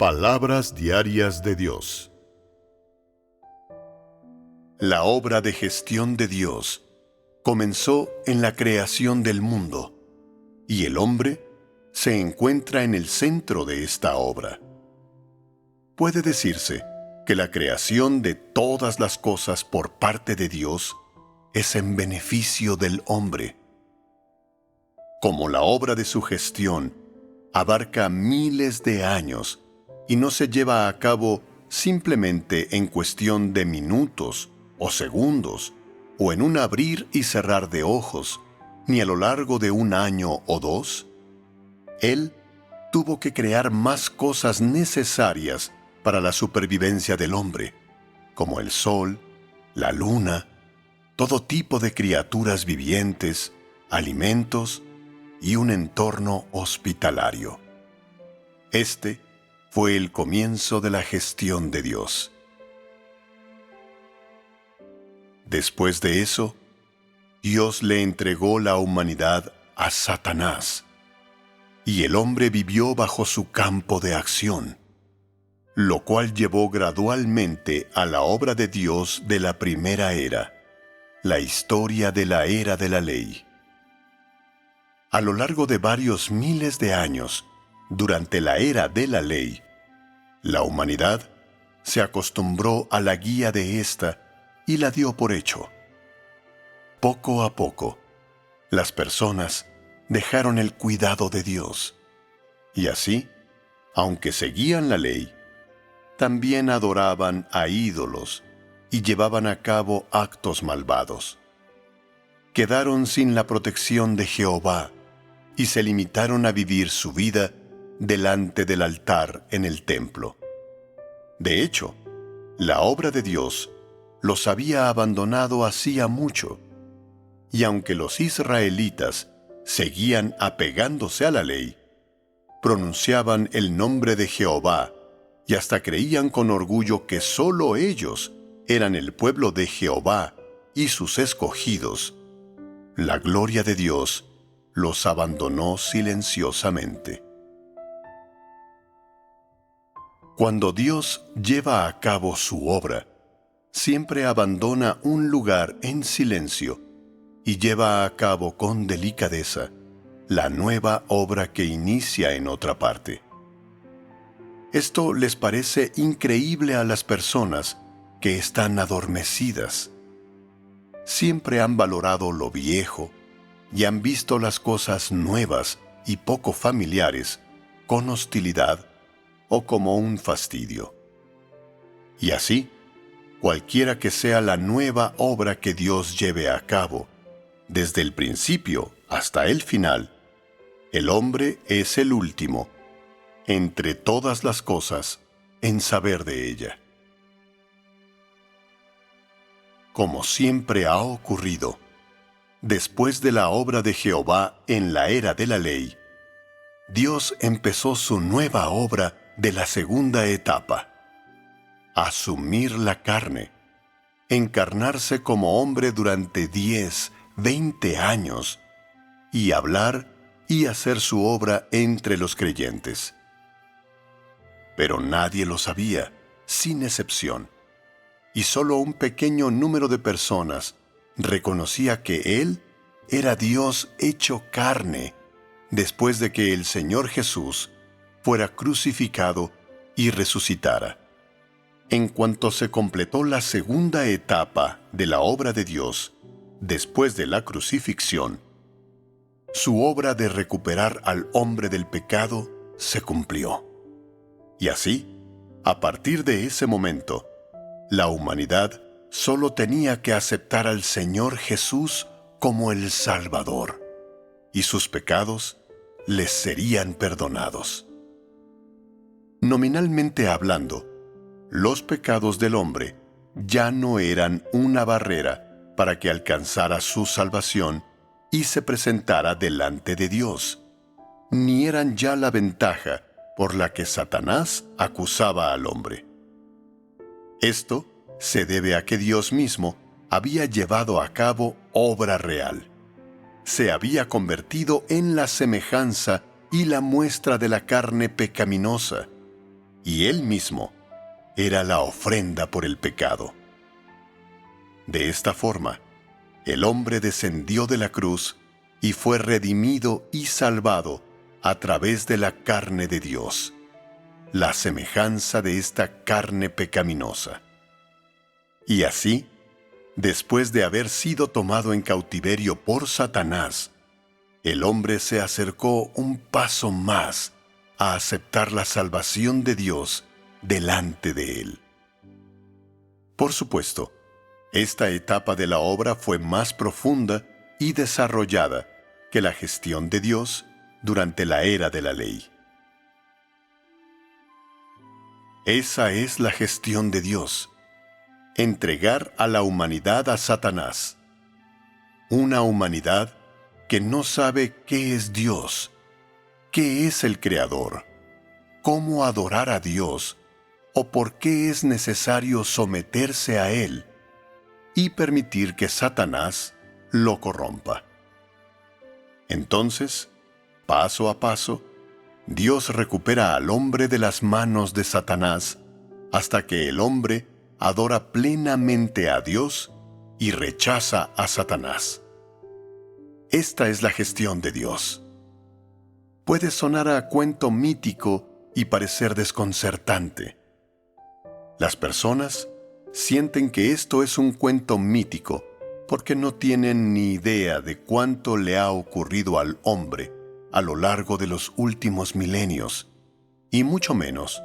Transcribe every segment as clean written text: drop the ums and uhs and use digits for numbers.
Palabras diarias de Dios. La obra de gestión de Dios comenzó en la creación del mundo, y el hombre se encuentra en el centro de esta obra. Puede decirse que la creación de todas las cosas por parte de Dios es en beneficio del hombre. Como la obra de su gestión abarca miles de años y no se lleva a cabo simplemente en cuestión de minutos o segundos, o en un abrir y cerrar de ojos, ni a lo largo de un año o dos, Él tuvo que crear más cosas necesarias para la supervivencia del hombre, como el sol, la luna, todo tipo de criaturas vivientes, alimentos y un entorno hospitalario. Este fue el comienzo de la gestión de Dios. Después de eso, Dios le entregó la humanidad a Satanás, y el hombre vivió bajo su campo de acción, lo cual llevó gradualmente a la obra de Dios de la primera era, la historia de la era de la ley. A lo largo de varios miles de años, durante la era de la ley, la humanidad se acostumbró a la guía de ésta y la dio por hecho. Poco a poco, las personas dejaron el cuidado de Dios, y así, aunque seguían la ley, también adoraban a ídolos y llevaban a cabo actos malvados. Quedaron sin la protección de Jehová y se limitaron a vivir su vida delante del altar en el templo. De hecho, la obra de Dios los había abandonado hacía mucho, y aunque los israelitas seguían apegándose a la ley, pronunciaban el nombre de Jehová y hasta creían con orgullo que sólo ellos eran el pueblo de Jehová y sus escogidos, la gloria de Dios los abandonó silenciosamente. Cuando Dios lleva a cabo su obra, siempre abandona un lugar en silencio y lleva a cabo con delicadeza la nueva obra que inicia en otra parte. Esto les parece increíble a las personas que están adormecidas. Siempre han valorado lo viejo y han visto las cosas nuevas y poco familiares con hostilidad o como un fastidio. Y así, cualquiera que sea la nueva obra que Dios lleve a cabo, desde el principio hasta el final, el hombre es el último, entre todas las cosas, en saber de ella. Como siempre ha ocurrido, después de la obra de Jehová en la era de la ley, Dios empezó su nueva obra de la segunda etapa: asumir la carne, encarnarse como hombre durante 10, 20 años y hablar y hacer su obra entre los creyentes. Pero nadie lo sabía, sin excepción, y solo un pequeño número de personas reconocía que Él era Dios hecho carne después de que el Señor Jesús fuera crucificado y resucitara. En cuanto se completó la segunda etapa de la obra de Dios, después de la crucifixión, su obra de recuperar al hombre del pecado se cumplió. Y así, a partir de ese momento, la humanidad solo tenía que aceptar al Señor Jesús como el Salvador, y sus pecados les serían perdonados. Nominalmente hablando, los pecados del hombre ya no eran una barrera para que alcanzara su salvación y se presentara delante de Dios, ni eran ya la ventaja por la que Satanás acusaba al hombre. Esto se debe a que Dios mismo había llevado a cabo obra real. Se había convertido en la semejanza y la muestra de la carne pecaminosa, y Él mismo era la ofrenda por el pecado. De esta forma, el hombre descendió de la cruz y fue redimido y salvado a través de la carne de Dios, la semejanza de esta carne pecaminosa. Y así, después de haber sido tomado en cautiverio por Satanás, el hombre se acercó un paso más a aceptar la salvación de Dios delante de él. Por supuesto, esta etapa de la obra fue más profunda y desarrollada que la gestión de Dios durante la era de la ley. Esa es la gestión de Dios: entregar a la humanidad a Satanás. Una humanidad que no sabe qué es Dios, qué es el Creador, cómo adorar a Dios o por qué es necesario someterse a Él y permitir que Satanás lo corrompa. Entonces, paso a paso, Dios recupera al hombre de las manos de Satanás hasta que el hombre adora plenamente a Dios y rechaza a Satanás. Esta es la gestión de Dios. Puede sonar a cuento mítico y parecer desconcertante. Las personas sienten que esto es un cuento mítico porque no tienen ni idea de cuánto le ha ocurrido al hombre a lo largo de los últimos milenios, y mucho menos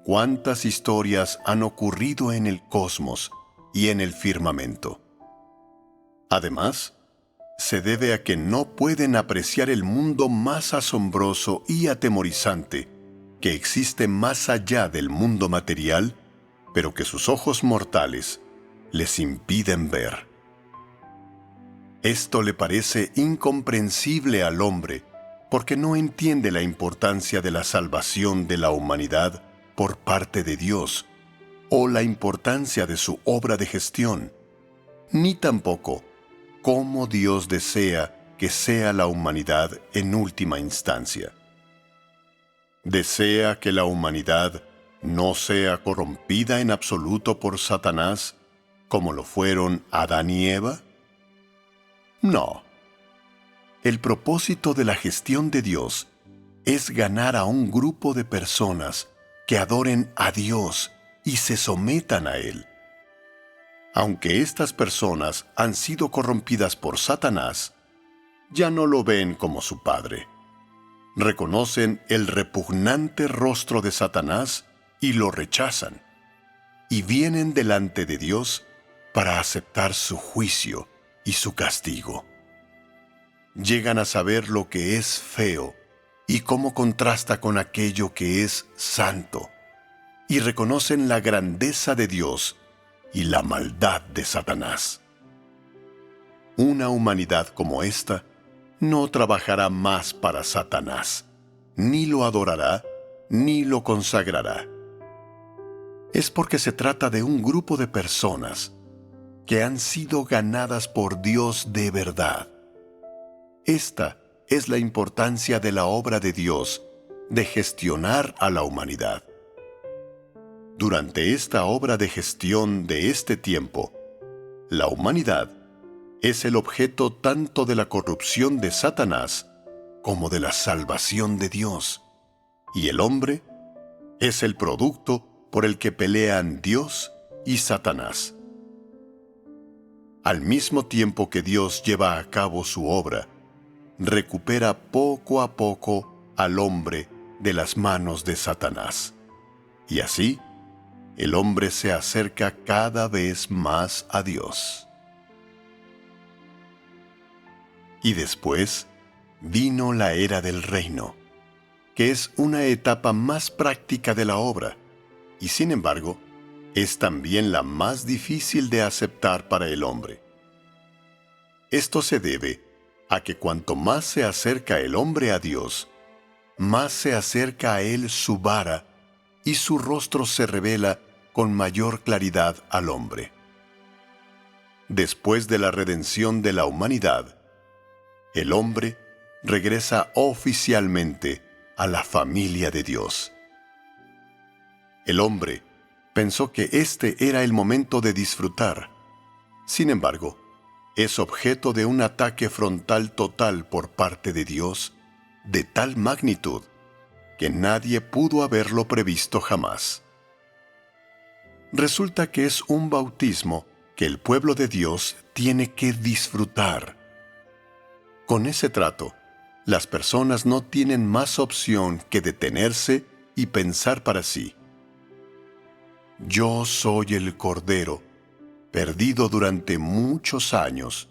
cuántas historias han ocurrido en el cosmos y en el firmamento. Además, se debe a que no pueden apreciar el mundo más asombroso y atemorizante que existe más allá del mundo material, pero que sus ojos mortales les impiden ver. Esto le parece incomprensible al hombre porque no entiende la importancia de la salvación de la humanidad por parte de Dios o la importancia de su obra de gestión, ni tampoco cómo Dios desea que sea la humanidad en última instancia. ¿Desea que la humanidad no sea corrompida en absoluto por Satanás, como lo fueron Adán y Eva? No. El propósito de la gestión de Dios es ganar a un grupo de personas que adoren a Dios y se sometan a Él. Aunque estas personas han sido corrompidas por Satanás, ya no lo ven como su padre. Reconocen el repugnante rostro de Satanás y lo rechazan, y vienen delante de Dios para aceptar su juicio y su castigo. Llegan a saber lo que es feo y cómo contrasta con aquello que es santo, y reconocen la grandeza de Dios y la maldad de Satanás. Una humanidad como esta no trabajará más para Satanás, ni lo adorará, ni lo consagrará. Es porque se trata de un grupo de personas que han sido ganadas por Dios de verdad. Esta es la importancia de la obra de Dios de gestionar a la humanidad. Durante esta obra de gestión de este tiempo, la humanidad es el objeto tanto de la corrupción de Satanás como de la salvación de Dios, y el hombre es el producto por el que pelean Dios y Satanás. Al mismo tiempo que Dios lleva a cabo su obra, recupera poco a poco al hombre de las manos de Satanás. Y así, el hombre se acerca cada vez más a Dios. Y después vino la era del reino, que es una etapa más práctica de la obra, y sin embargo, es también la más difícil de aceptar para el hombre. Esto se debe a que cuanto más se acerca el hombre a Dios, más se acerca a él su vara y su rostro se revela con mayor claridad al hombre. Después de la redención de la humanidad, el hombre regresa oficialmente a la familia de Dios. El hombre pensó que este era el momento de disfrutar. Sin embargo, es objeto de un ataque frontal total por parte de Dios de tal magnitud que nadie pudo haberlo previsto jamás. Resulta que es un bautismo que el pueblo de Dios tiene que disfrutar. Con ese trato, las personas no tienen más opción que detenerse y pensar para sí: yo soy el Cordero, perdido durante muchos años,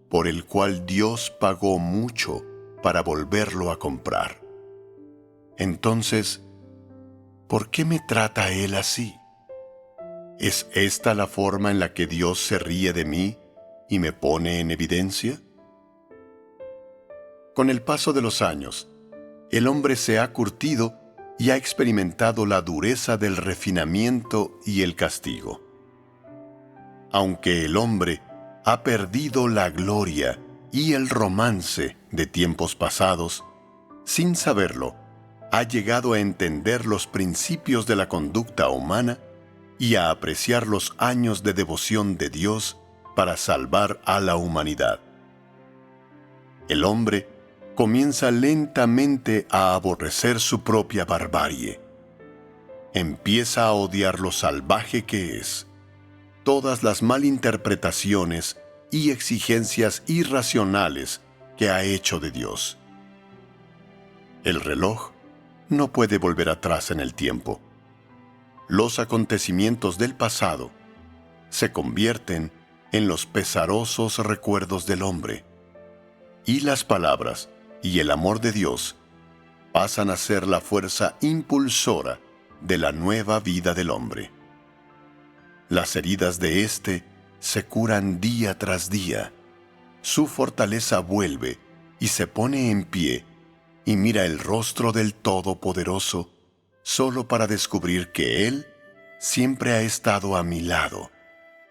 por el cual Dios pagó mucho para volverlo a comprar. Entonces, ¿por qué me trata Él así? ¿Es esta la forma en la que Dios se ríe de mí y me pone en evidencia? Con el paso de los años, el hombre se ha curtido y ha experimentado la dureza del refinamiento y el castigo. Aunque el hombre ha perdido la gloria y el romance de tiempos pasados, sin saberlo, ha llegado a entender los principios de la conducta humana y a apreciar los años de devoción de Dios para salvar a la humanidad. El hombre comienza lentamente a aborrecer su propia barbarie. Empieza a odiar lo salvaje que es, todas las malinterpretaciones y exigencias irracionales que ha hecho de Dios. El reloj no puede volver atrás en el tiempo. Los acontecimientos del pasado se convierten en los pesarosos recuerdos del hombre, y las palabras y el amor de Dios pasan a ser la fuerza impulsora de la nueva vida del hombre. Las heridas de éste se curan día tras día. Su fortaleza vuelve y se pone en pie y mira el rostro del Todopoderoso solo para descubrir que Él siempre ha estado a mi lado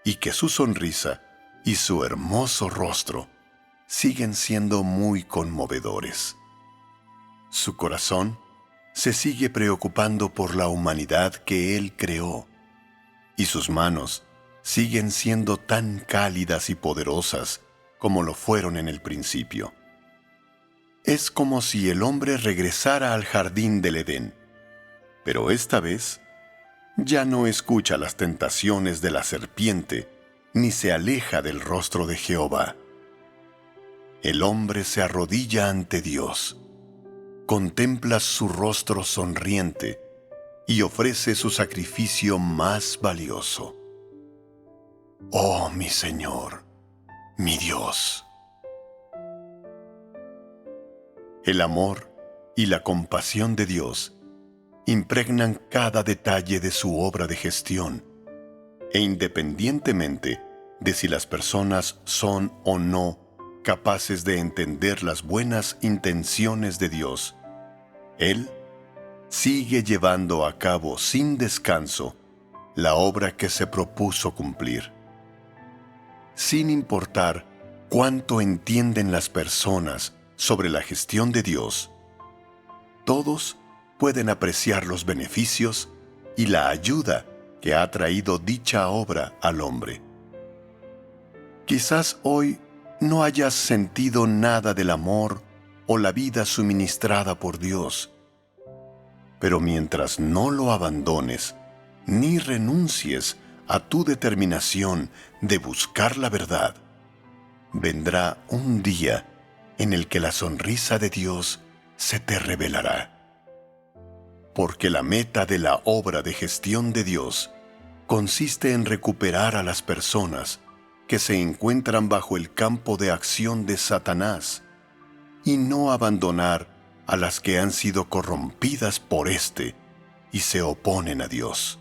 y que su sonrisa y su hermoso rostro siguen siendo muy conmovedores. Su corazón se sigue preocupando por la humanidad que Él creó, y sus manos siguen siendo tan cálidas y poderosas como lo fueron en el principio. Es como si el hombre regresara al jardín del Edén, pero esta vez ya no escucha las tentaciones de la serpiente ni se aleja del rostro de Jehová. El hombre se arrodilla ante Dios, contempla su rostro sonriente y ofrece su sacrificio más valioso. Oh, mi Señor, mi Dios. El amor y la compasión de Dios impregnan cada detalle de su obra de gestión, e independientemente de si las personas son o no capaces de entender las buenas intenciones de Dios, Él sigue llevando a cabo sin descanso la obra que se propuso cumplir. Sin importar cuánto entienden las personas sobre la gestión de Dios, todos pueden apreciar los beneficios y la ayuda que ha traído dicha obra al hombre. Quizás hoy no hayas sentido nada del amor o la vida suministrada por Dios, pero mientras no lo abandones ni renuncies a tu determinación de buscar la verdad, vendrá un día en el que la sonrisa de Dios se te revelará. Porque la meta de la obra de gestión de Dios consiste en recuperar a las personas que se encuentran bajo el campo de acción de Satanás y no abandonar a las que han sido corrompidas por éste y se oponen a Dios.